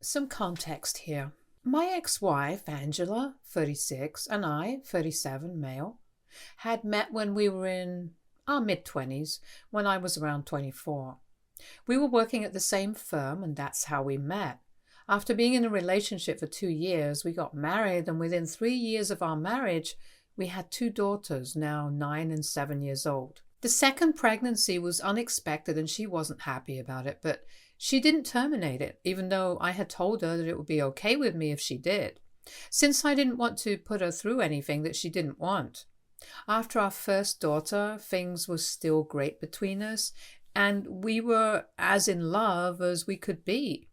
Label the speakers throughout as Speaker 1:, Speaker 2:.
Speaker 1: Some context here. My ex-wife, Angela, 36, and I, 37, male, had met when we were in our mid-20s, when I was around 24. We were working at the same firm, and that's how we met. After being in a relationship for 2 years, we got married, and within 3 years of our marriage, we had two daughters, now 9 and 7 years old. The second pregnancy was unexpected, and she wasn't happy about it, but she didn't terminate it, even though I had told her that it would be okay with me if she did, since I didn't want to put her through anything that she didn't want. After our first daughter, things were still great between us, and we were as in love as we could be.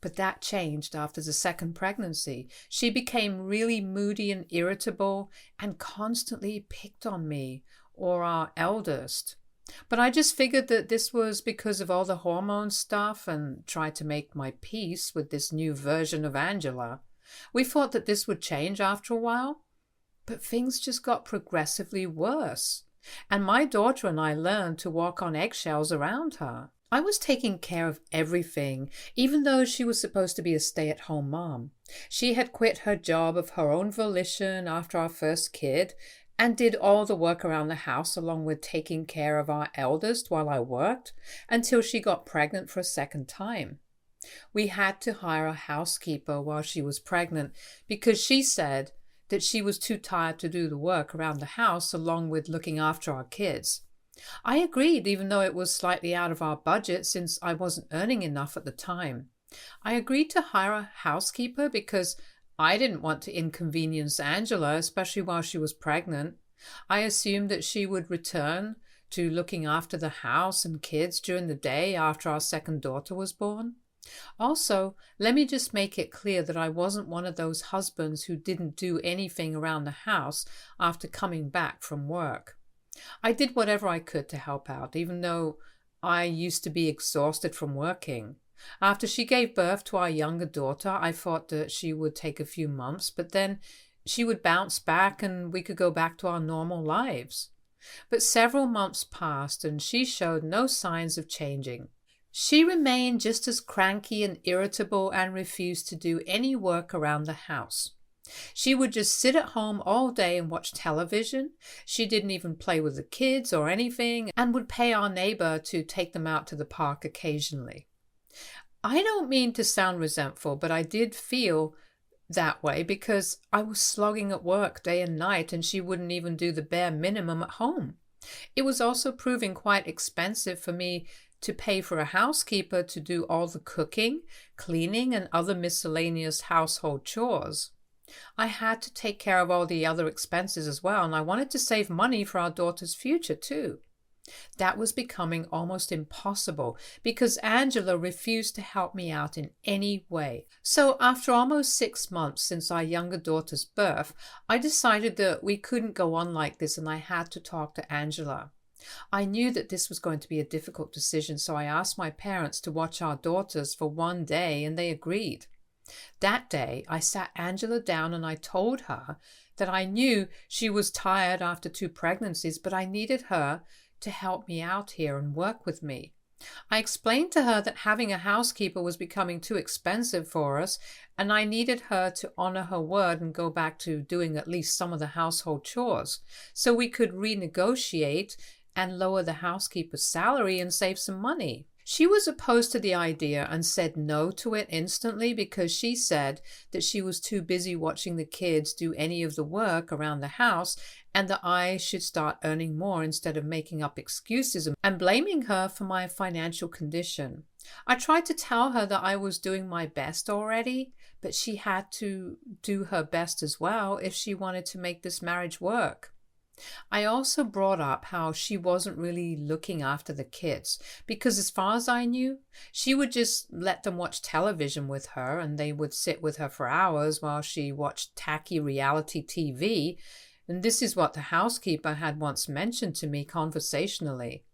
Speaker 1: But that changed after the second pregnancy. She became really moody and irritable and constantly picked on me or our eldest. But I just figured that this was because of all the hormone stuff and tried to make my peace with this new version of Angela. We thought that this would change after a while, but things just got progressively worse. And my daughter and I learned to walk on eggshells around her. I was taking care of everything, even though she was supposed to be a stay-at-home mom. She had quit her job of her own volition after our first kid and did all the work around the house along with taking care of our eldest while I worked until she got pregnant for a second time. We had to hire a housekeeper while she was pregnant because she said that she was too tired to do the work around the house along with looking after our kids. I agreed, even though it was slightly out of our budget since I wasn't earning enough at the time. I agreed to hire a housekeeper because I didn't want to inconvenience Angela, especially while she was pregnant. I assumed that she would return to looking after the house and kids during the day after our second daughter was born. Also, let me just make it clear that I wasn't one of those husbands who didn't do anything around the house after coming back from work. I did whatever I could to help out, even though I used to be exhausted from working. After she gave birth to our younger daughter, I thought that she would take a few months, but then she would bounce back and we could go back to our normal lives. But several months passed and she showed no signs of changing. She remained just as cranky and irritable and refused to do any work around the house. She would just sit at home all day and watch television. She didn't even play with the kids or anything and would pay our neighbor to take them out to the park occasionally. I don't mean to sound resentful, but I did feel that way because I was slogging at work day and night and she wouldn't even do the bare minimum at home. It was also proving quite expensive for me to pay for a housekeeper to do all the cooking, cleaning, and other miscellaneous household chores. I had to take care of all the other expenses as well, and I wanted to save money for our daughter's future too. That was becoming almost impossible because Angela refused to help me out in any way. So after almost 6 months since our younger daughter's birth, I decided that we couldn't go on like this and I had to talk to Angela. I knew that this was going to be a difficult decision, so I asked my parents to watch our daughters for one day and they agreed. That day, I sat Angela down and I told her that I knew she was tired after 2 pregnancies, but I needed her to help me out here and work with me. I explained to her that having a housekeeper was becoming too expensive for us, and I needed her to honor her word and go back to doing at least some of the household chores, so we could renegotiate and lower the housekeeper's salary and save some money. She was opposed to the idea and said no to it instantly because she said that she was too busy watching the kids do any of the work around the house and that I should start earning more instead of making up excuses and blaming her for my financial condition. I tried to tell her that I was doing my best already, but she had to do her best as well if she wanted to make this marriage work. I also brought up how she wasn't really looking after the kids because as far as I knew, she would just let them watch television with her and they would sit with her for hours while she watched tacky reality TV. And this is what the housekeeper had once mentioned to me conversationally.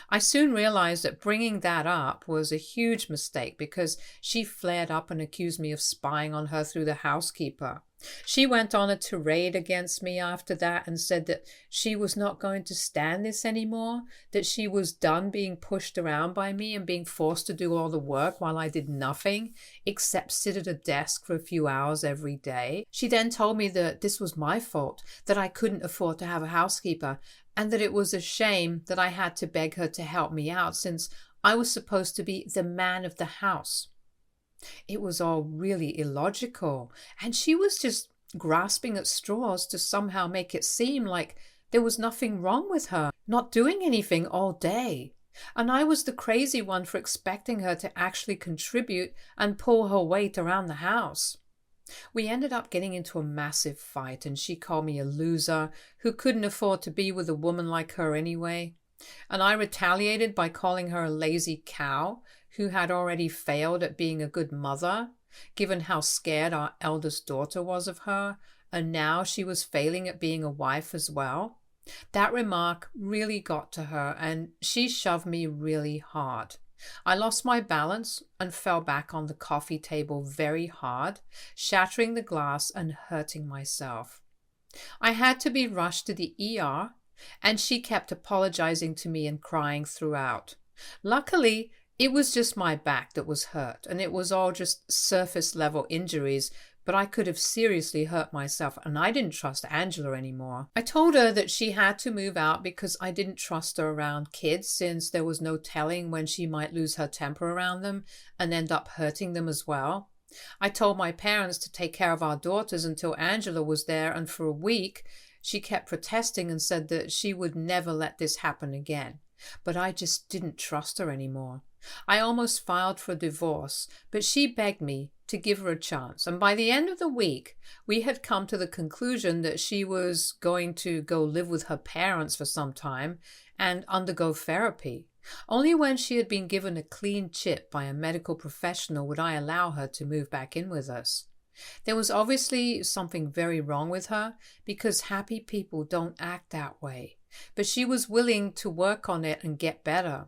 Speaker 1: I soon realized that bringing that up was a huge mistake because she flared up and accused me of spying on her through the housekeeper. She went on a tirade against me after that and said that she was not going to stand this anymore, that she was done being pushed around by me and being forced to do all the work while I did nothing except sit at a desk for a few hours every day. She then told me that this was my fault, that I couldn't afford to have a housekeeper, and that it was a shame that I had to beg her to help me out since I was supposed to be the man of the house. It was all really illogical, and she was just grasping at straws to somehow make it seem like there was nothing wrong with her not doing anything all day. And I was the crazy one for expecting her to actually contribute and pull her weight around the house. We ended up getting into a massive fight, and she called me a loser who couldn't afford to be with a woman like her anyway. And I retaliated by calling her a lazy cow who had already failed at being a good mother, given how scared our eldest daughter was of her, and now she was failing at being a wife as well. That remark really got to her, and she shoved me really hard. I lost my balance and fell back on the coffee table very hard, shattering the glass and hurting myself. I had to be rushed to the ER, and she kept apologizing to me and crying throughout. Luckily, it was just my back that was hurt, and it was all just surface level injuries, but I could have seriously hurt myself, and I didn't trust Angela anymore. I told her that she had to move out because I didn't trust her around kids, since there was no telling when she might lose her temper around them and end up hurting them as well. I told my parents to take care of our daughters until Angela was there, and for a week she kept protesting and said that she would never let this happen again. But I just didn't trust her anymore. I almost filed for divorce, but she begged me to give her a chance, and by the end of the week we had come to the conclusion that she was going to go live with her parents for some time and undergo therapy. Only when she had been given a clean chip by a medical professional would I allow her to move back in with us. There was obviously something very wrong with her, because happy people don't act that way, but she was willing to work on it and get better.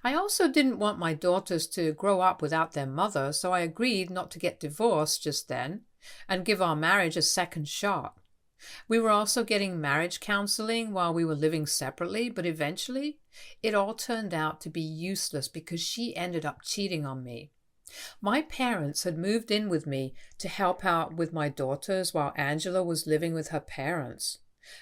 Speaker 1: I also didn't want my daughters to grow up without their mother, so I agreed not to get divorced just then and give our marriage a second shot. We were also getting marriage counseling while we were living separately, but eventually it all turned out to be useless because she ended up cheating on me. My parents had moved in with me to help out with my daughters while Angela was living with her parents.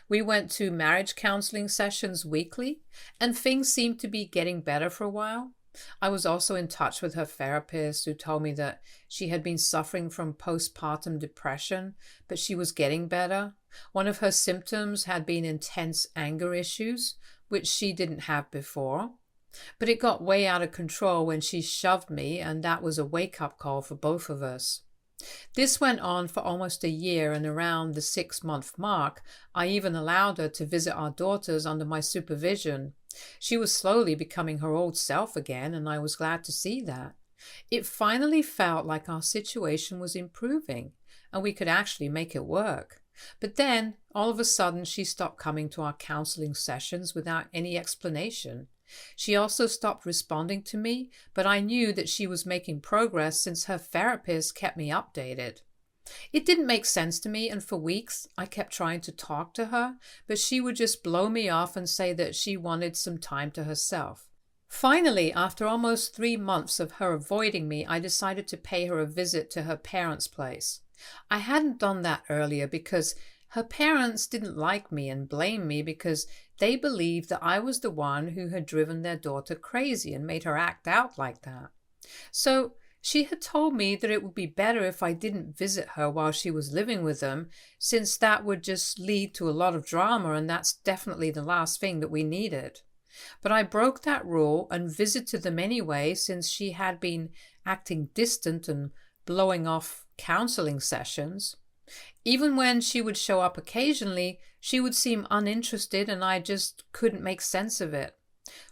Speaker 1: We went to marriage counseling sessions weekly, and things seemed to be getting better for a while. I was also in touch with her therapist, who told me that she had been suffering from postpartum depression, but she was getting better. One of her symptoms had been intense anger issues, which she didn't have before. But it got way out of control when she shoved me, and that was a wake-up call for both of us. This went on for almost a year, and around the 6-month mark, I even allowed her to visit our daughters under my supervision. She was slowly becoming her old self again, and I was glad to see that. It finally felt like our situation was improving, and we could actually make it work. But then, all of a sudden, she stopped coming to our counseling sessions without any explanation. She also stopped responding to me, but I knew that she was making progress since her therapist kept me updated. It didn't make sense to me, and for weeks I kept trying to talk to her, but she would just blow me off and say that she wanted some time to herself. Finally, after almost 3 months of her avoiding me, I decided to pay her a visit to her parents' place. I hadn't done that earlier because her parents didn't like me and blamed me because they believed that I was the one who had driven their daughter crazy and made her act out like that. So she had told me that it would be better if I didn't visit her while she was living with them, since that would just lead to a lot of drama, and that's definitely the last thing that we needed. But I broke that rule and visited them anyway, since she had been acting distant and blowing off counseling sessions. Even when she would show up occasionally, she would seem uninterested, and I just couldn't make sense of it.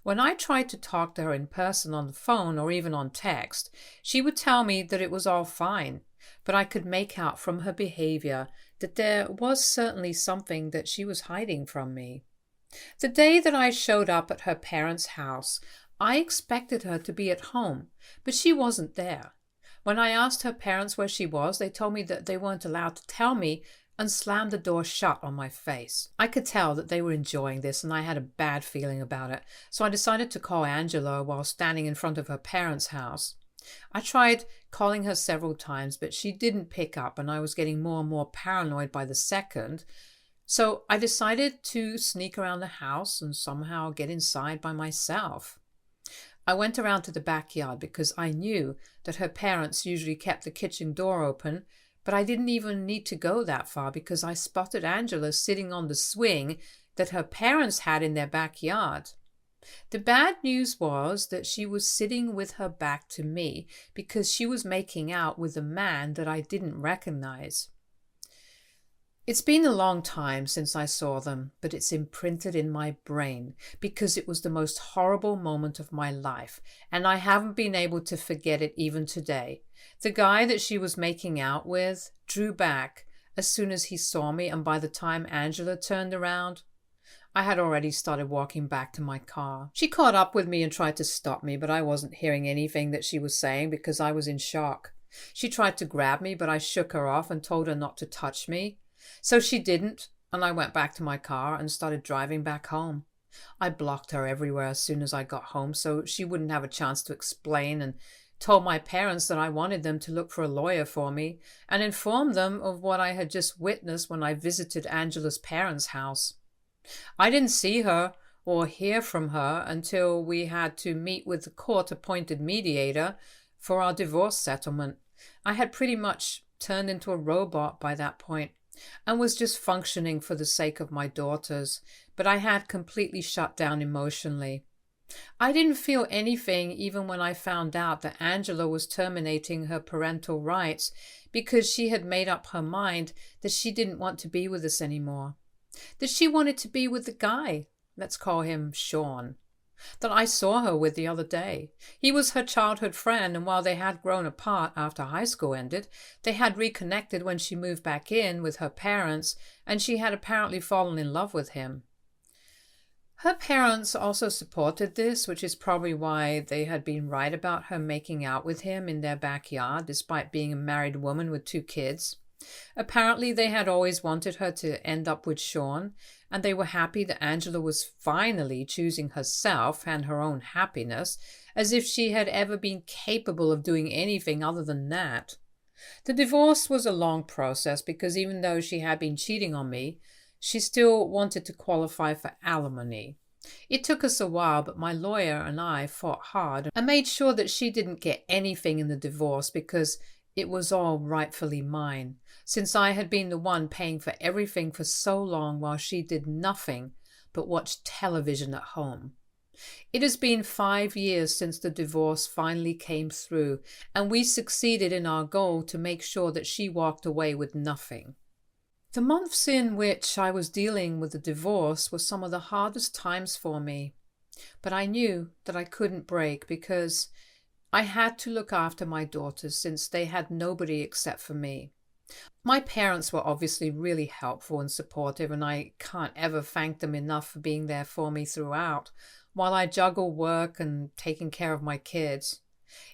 Speaker 1: When I tried to talk to her in person on the phone or even on text, she would tell me that it was all fine, but I could make out from her behavior that there was certainly something that she was hiding from me. The day that I showed up at her parents' house, I expected her to be at home, but she wasn't there. When I asked her parents where she was, they told me that they weren't allowed to tell me and slammed the door shut on my face. I could tell that they were enjoying this and I had a bad feeling about it, so I decided to call Angela while standing in front of her parents' house. I tried calling her several times, but she didn't pick up and I was getting more and more paranoid by the second. So I decided to sneak around the house and somehow get inside by myself. I went around to the backyard because I knew that her parents usually kept the kitchen door open, but I didn't even need to go that far because I spotted Angela sitting on the swing that her parents had in their backyard. The bad news was that she was sitting with her back to me because she was making out with a man that I didn't recognize. It's been a long time since I saw them, but it's imprinted in my brain because it was the most horrible moment of my life, and I haven't been able to forget it even today. The guy that she was making out with drew back as soon as he saw me, and by the time Angela turned around, I had already started walking back to my car. She caught up with me and tried to stop me, but I wasn't hearing anything that she was saying because I was in shock. She tried to grab me, but I shook her off and told her not to touch me. So she didn't, and I went back to my car and started driving back home. I blocked her everywhere as soon as I got home so she wouldn't have a chance to explain, and told my parents that I wanted them to look for a lawyer for me and informed them of what I had just witnessed when I visited Angela's parents' house. I didn't see her or hear from her until we had to meet with the court-appointed mediator for our divorce settlement. I had pretty much turned into a robot by that point and was just functioning for the sake of my daughters, but I had completely shut down emotionally. I didn't feel anything even when I found out that Angela was terminating her parental rights because she had made up her mind that she didn't want to be with us anymore, that she wanted to be with the guy, let's call him Sean, that I saw her with the other day. He was her childhood friend, and while they had grown apart after high school ended, they had reconnected when she moved back in with her parents, and she had apparently fallen in love with him. Her parents also supported this, which is probably why they had been right about her making out with him in their backyard, despite being a married woman with 2 kids. Apparently, they had always wanted her to end up with Sean, and they were happy that Angela was finally choosing herself and her own happiness, as if she had ever been capable of doing anything other than that. The divorce was a long process because even though she had been cheating on me, she still wanted to qualify for alimony. It took us a while, but my lawyer and I fought hard and made sure that she didn't get anything in the divorce because it was all rightfully mine, since I had been the one paying for everything for so long while she did nothing but watch television at home. It has been 5 years since the divorce finally came through, and we succeeded in our goal to make sure that she walked away with nothing. The months in which I was dealing with the divorce were some of the hardest times for me, but I knew that I couldn't break because I had to look after my daughters since they had nobody except for me. My parents were obviously really helpful and supportive, and I can't ever thank them enough for being there for me throughout, while I juggle work and taking care of my kids.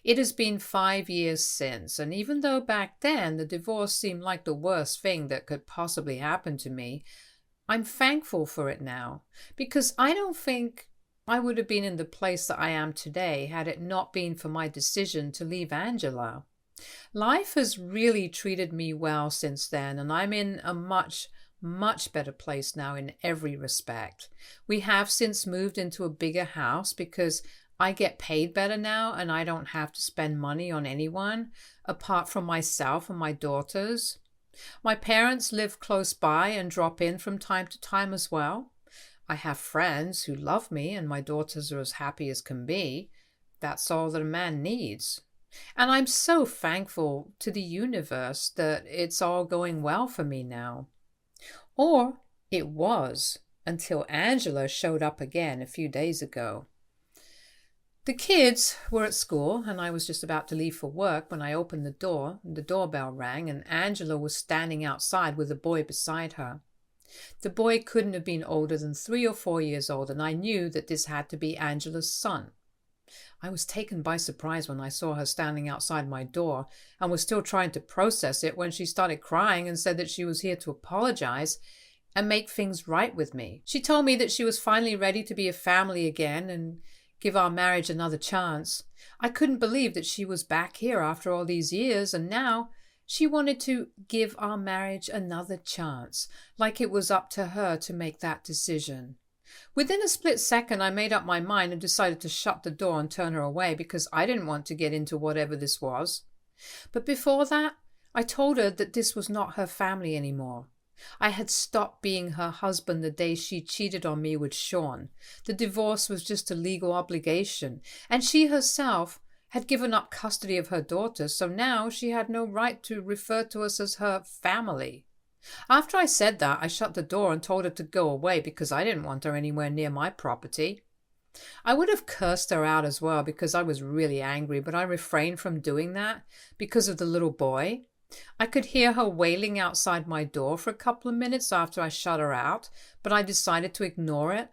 Speaker 1: It has been 5 years since, and even though back then the divorce seemed like the worst thing that could possibly happen to me, I'm thankful for it now, because I don't think I would have been in the place that I am today had it not been for my decision to leave Angela. Life has really treated me well since then, and I'm in a much better place now in every respect. We have since moved into a bigger house because I get paid better now and I don't have to spend money on anyone apart from myself and my daughters. My parents live close by and drop in from time to time as well. I have friends who love me and my daughters are as happy as can be. That's all that a man needs. And I'm so thankful to the universe that it's all going well for me now. Or it was, until Angela showed up again a few days ago. The kids were at school and I was just about to leave for work when I opened the door. The doorbell rang and Angela was standing outside with a boy beside her. The boy couldn't have been older than 3 or 4 years old, and I knew that this had to be Angela's son. I was taken by surprise when I saw her standing outside my door and was still trying to process it when she started crying and said that she was here to apologize and make things right with me. She told me that she was finally ready to be a family again and give our marriage another chance. I couldn't believe that she was back here after all these years, and now she wanted to give our marriage another chance, like it was up to her to make that decision. Within a split second, I made up my mind and decided to shut the door and turn her away because I didn't want to get into whatever this was. But before that, I told her that this was not her family anymore. I had stopped being her husband the day she cheated on me with Sean. The divorce was just a legal obligation, and she herself had given up custody of her daughter, so now she had no right to refer to us as her family. After I said that, I shut the door and told her to go away because I didn't want her anywhere near my property. I would have cursed her out as well because I was really angry, but I refrained from doing that because of the little boy. I could hear her wailing outside my door for a couple of minutes after I shut her out, but I decided to ignore it,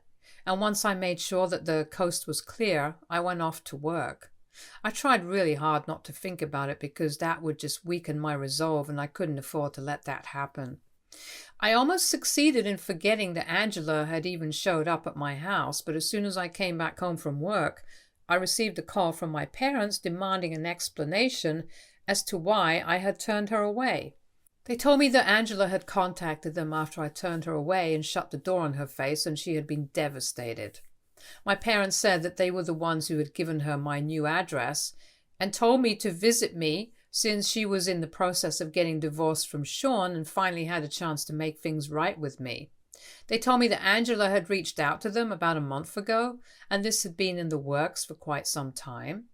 Speaker 1: and once I made sure that the coast was clear, I went off to work. I tried really hard not to think about it because that would just weaken my resolve, and I couldn't afford to let that happen. I almost succeeded in forgetting that Angela had even showed up at my house, but as soon as I came back home from work, I received a call from my parents demanding an explanation as to why I had turned her away. They told me that Angela had contacted them after I turned her away and shut the door on her face, and she had been devastated. My parents said that they were the ones who had given her my new address and told me to visit me since she was in the process of getting divorced from Sean and finally had a chance to make things right with me. They told me that Angela had reached out to them about a month ago, and this had been in the works for quite some time.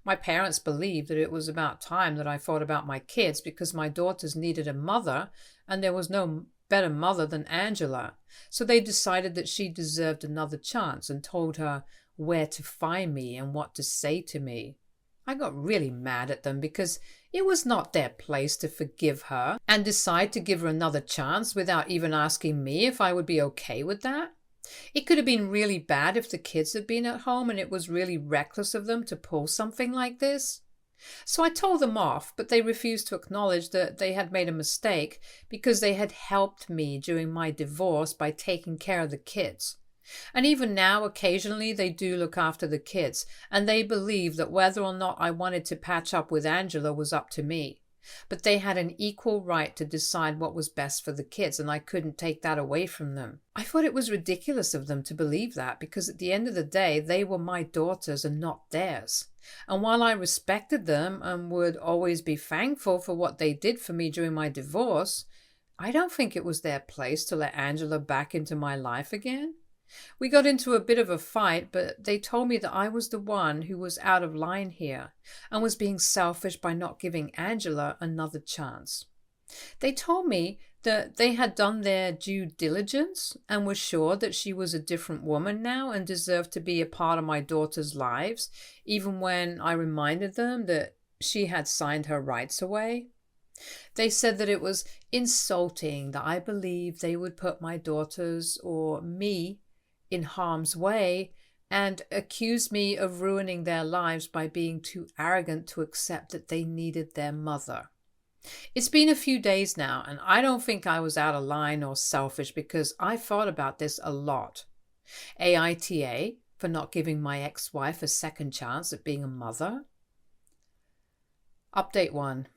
Speaker 1: My parents believed that it was about time that I thought about my kids because my daughters needed a mother, and there was no better mother than Angela. So they decided that she deserved another chance and told her where to find me and what to say to me. I got really mad at them because it was not their place to forgive her and decide to give her another chance without even asking me if I would be okay with that. It could have been really bad if the kids had been at home, and it was really reckless of them to pull something like this. So I told them off, but they refused to acknowledge that they had made a mistake because they had helped me during my divorce by taking care of the kids. And even now, occasionally, they do look after the kids, and they believe that whether or not I wanted to patch up with Angela was up to me. But they had an equal right to decide what was best for the kids, and I couldn't take that away from them. I thought it was ridiculous of them to believe that because at the end of the day, they were my daughters and not theirs. And while I respected them and would always be thankful for what they did for me during my divorce, I don't think it was their place to let Angela back into my life again. We got into a bit of a fight, but they told me that I was the one who was out of line here and was being selfish by not giving Angela another chance. They told me that they had done their due diligence and were sure that she was a different woman now and deserved to be a part of my daughter's lives, even when I reminded them that she had signed her rights away. They said that it was insulting that I believed they would put my daughters or me in harm's way and accused me of ruining their lives by being too arrogant to accept that they needed their mother. It's been a few days now, and I don't think I was out of line or selfish because I thought about this a lot. AITA for not giving my ex-wife a second chance at being a mother. Update 1.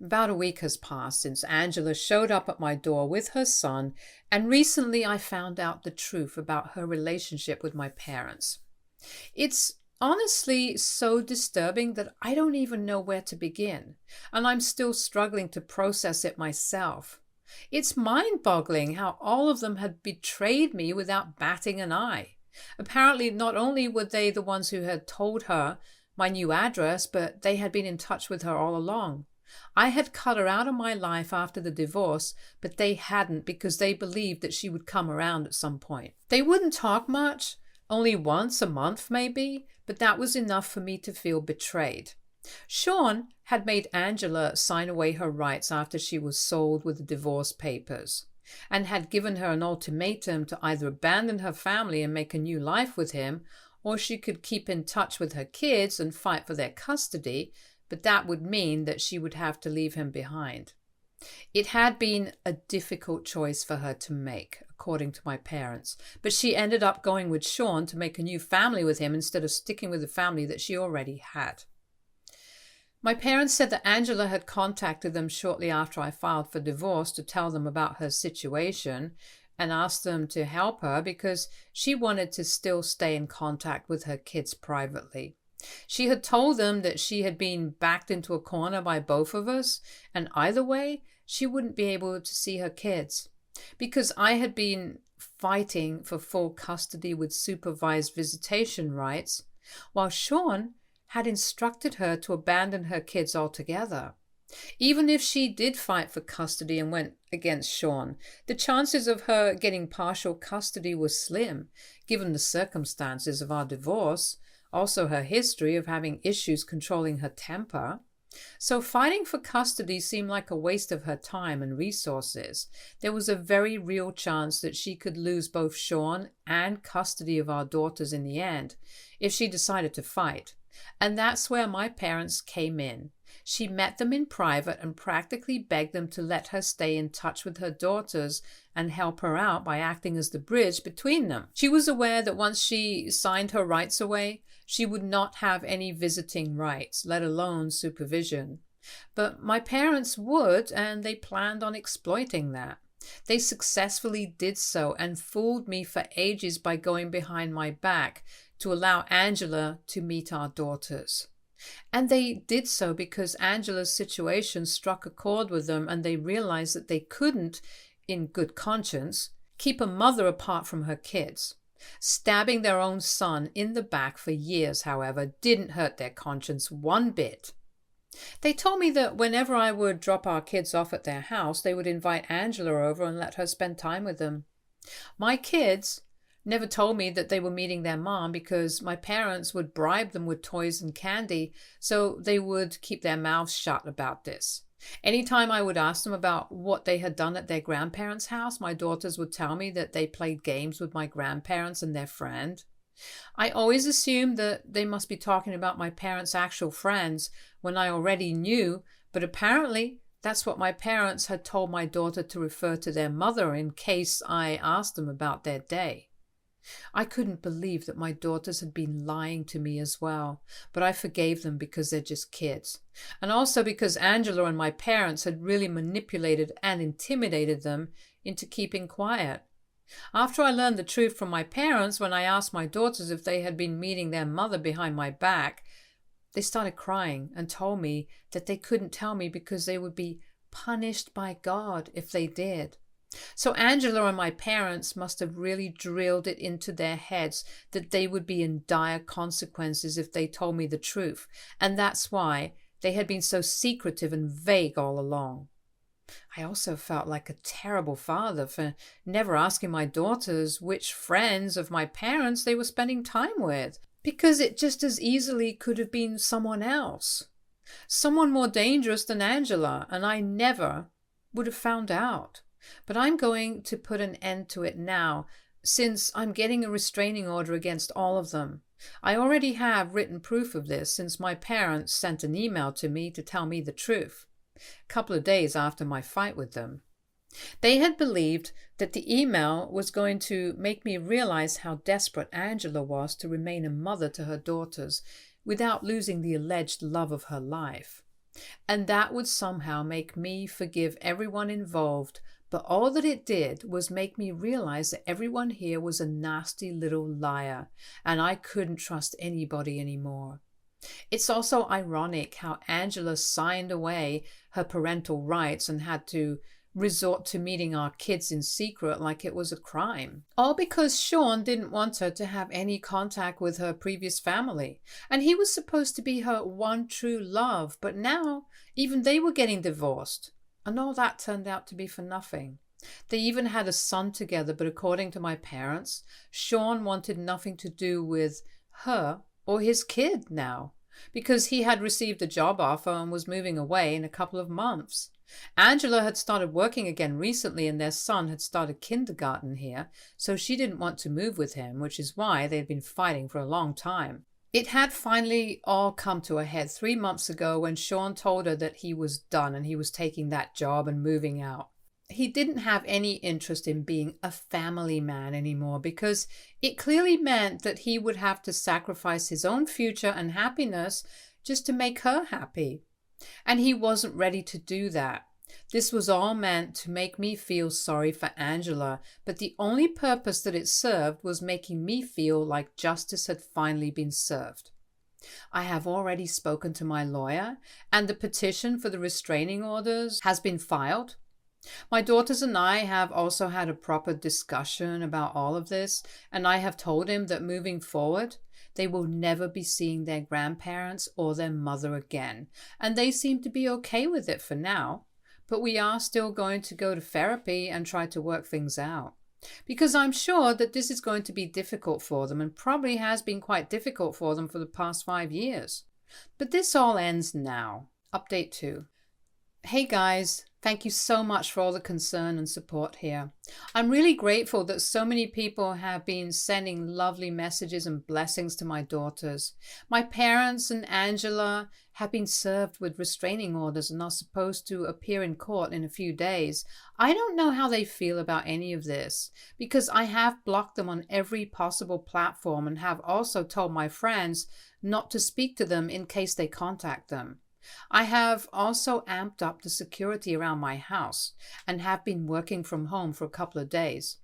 Speaker 1: About a week has passed since Angela showed up at my door with her son, and recently I found out the truth about her relationship with my parents. It's honestly so disturbing that I don't even know where to begin, and I'm still struggling to process it myself. It's mind-boggling how all of them had betrayed me without batting an eye. Apparently, not only were they the ones who had told her my new address, but they had been in touch with her all along. I had cut her out of my life after the divorce, but they hadn't because they believed that she would come around at some point. They wouldn't talk much, only once a month maybe, but that was enough for me to feel betrayed. Sean had made Angela sign away her rights after she was sold with the divorce papers, and had given her an ultimatum to either abandon her family and make a new life with him, or she could keep in touch with her kids and fight for their custody, but that would mean that she would have to leave him behind. It had been a difficult choice for her to make, according to my parents, but she ended up going with Sean to make a new family with him instead of sticking with the family that she already had. My parents said that Angela had contacted them shortly after I filed for divorce to tell them about her situation and asked them to help her because she wanted to still stay in contact with her kids privately. She had told them that she had been backed into a corner by both of us, and either way, she wouldn't be able to see her kids. Because I had been fighting for full custody with supervised visitation rights, while Sean had instructed her to abandon her kids altogether. Even if she did fight for custody and went against Sean, the chances of her getting partial custody were slim, given the circumstances of our divorce, also her history of having issues controlling her temper. So fighting for custody seemed like a waste of her time and resources. There was a very real chance that she could lose both Sean and custody of our daughters in the end if she decided to fight. And that's where my parents came in. She met them in private and practically begged them to let her stay in touch with her daughters and help her out by acting as the bridge between them. She was aware that once she signed her rights away, she would not have any visiting rights, let alone supervision. But my parents would, and they planned on exploiting that. They successfully did so and fooled me for ages by going behind my back to allow Angela to meet our daughters. And they did so because Angela's situation struck a chord with them, and they realized that they couldn't, in good conscience, keep a mother apart from her kids. Stabbing their own son in the back for years, however, didn't hurt their conscience one bit. They told me that whenever I would drop our kids off at their house, they would invite Angela over and let her spend time with them. My kids never told me that they were meeting their mom because my parents would bribe them with toys and candy, so they would keep their mouths shut about this. Anytime I would ask them about what they had done at their grandparents' house, my daughters would tell me that they played games with my grandparents and their friend. I always assumed that they must be talking about my parents' actual friends when I already knew, but apparently that's what my parents had told my daughter to refer to their mother in case I asked them about their day. I couldn't believe that my daughters had been lying to me as well, but I forgave them because they're just kids. And also because Angela and my parents had really manipulated and intimidated them into keeping quiet. After I learned the truth from my parents, when I asked my daughters if they had been meeting their mother behind my back, they started crying and told me that they couldn't tell me because they would be punished by God if they did. So Angela and my parents must have really drilled it into their heads that they would be in dire consequences if they told me the truth, and that's why they had been so secretive and vague all along. I also felt like a terrible father for never asking my daughters which friends of my parents they were spending time with, because it just as easily could have been someone else. Someone more dangerous than Angela, and I never would have found out. But I'm going to put an end to it now, since I'm getting a restraining order against all of them. I already have written proof of this since my parents sent an email to me to tell me the truth, a couple of days after my fight with them. They had believed that the email was going to make me realize how desperate Angela was to remain a mother to her daughters without losing the alleged love of her life. And that would somehow make me forgive everyone involved, but all that it did was make me realize that everyone here was a nasty little liar, and I couldn't trust anybody anymore. It's also ironic how Angela signed away her parental rights and had to resort to meeting our kids in secret like it was a crime. All because Sean didn't want her to have any contact with her previous family. And he was supposed to be her one true love, but now even they were getting divorced. And all that turned out to be for nothing. They even had a son together, but according to my parents, Sean wanted nothing to do with her or his kid now. because he had received a job offer and was moving away in a couple of months. Angela had started working again recently and their son had started kindergarten here, so she didn't want to move with him, which is why they had been fighting for a long time. It had finally all come to a head 3 months ago when Sean told her that he was done and he was taking that job and moving out. He didn't have any interest in being a family man anymore because it clearly meant that he would have to sacrifice his own future and happiness just to make her happy. And he wasn't ready to do that. This was all meant to make me feel sorry for Angela, but the only purpose that it served was making me feel like justice had finally been served. I have already spoken to my lawyer, and the petition for the restraining orders has been filed. My daughters and I have also had a proper discussion about all of this, and I have told him that moving forward, they will never be seeing their grandparents or their mother again, and they seem to be okay with it for now. But we are still going to go to therapy and try to work things out. Because I'm sure that this is going to be difficult for them and probably has been quite difficult for them for the past 5 years. But this all ends now. Update 2. Hey guys, thank you so much for all the concern and support here. I'm really grateful that so many people have been sending lovely messages and blessings to my daughters. My parents and Angela have been served with restraining orders and are supposed to appear in court in a few days. I don't know how they feel about any of this because I have blocked them on every possible platform and have also told my friends not to speak to them in case they contact them. I have also amped up the security around my house and have been working from home for a couple of days.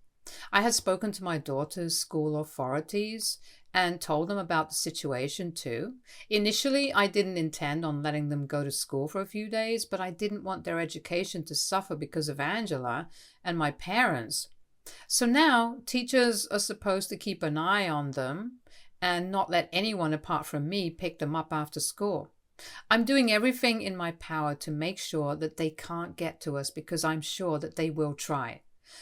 Speaker 1: I had spoken to my daughter's school authorities and told them about the situation too. Initially, I didn't intend on letting them go to school for a few days, but I didn't want their education to suffer because of Angela and my parents. So now teachers are supposed to keep an eye on them and not let anyone apart from me pick them up after school. I'm doing everything in my power to make sure that they can't get to us because I'm sure that they will try.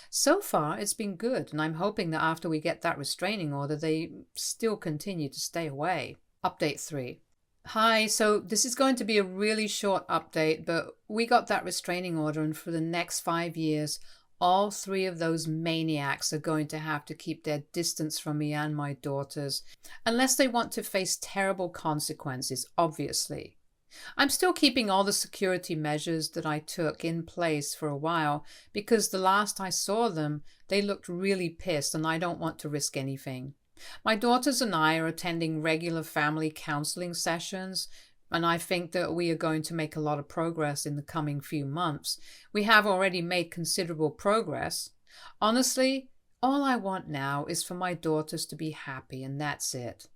Speaker 1: So far, it's been good, and I'm hoping that after we get that restraining order, they still continue to stay away. Update 3. Hi, so this is going to be a really short update, but we got that restraining order, and for the next 5 years, all 3 of those maniacs are going to have to keep their distance from me and my daughters, unless they want to face terrible consequences, obviously. I'm still keeping all the security measures that I took in place for a while because the last I saw them, they looked really pissed and I don't want to risk anything. My daughters and I are attending regular family counseling sessions, and I think that we are going to make a lot of progress in the coming few months. We have already made considerable progress. Honestly, all I want now is for my daughters to be happy, and that's it.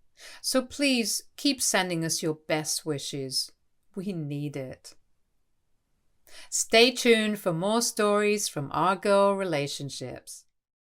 Speaker 1: So please keep sending us your best wishes. We need it. Stay tuned for more stories from our girl relationships.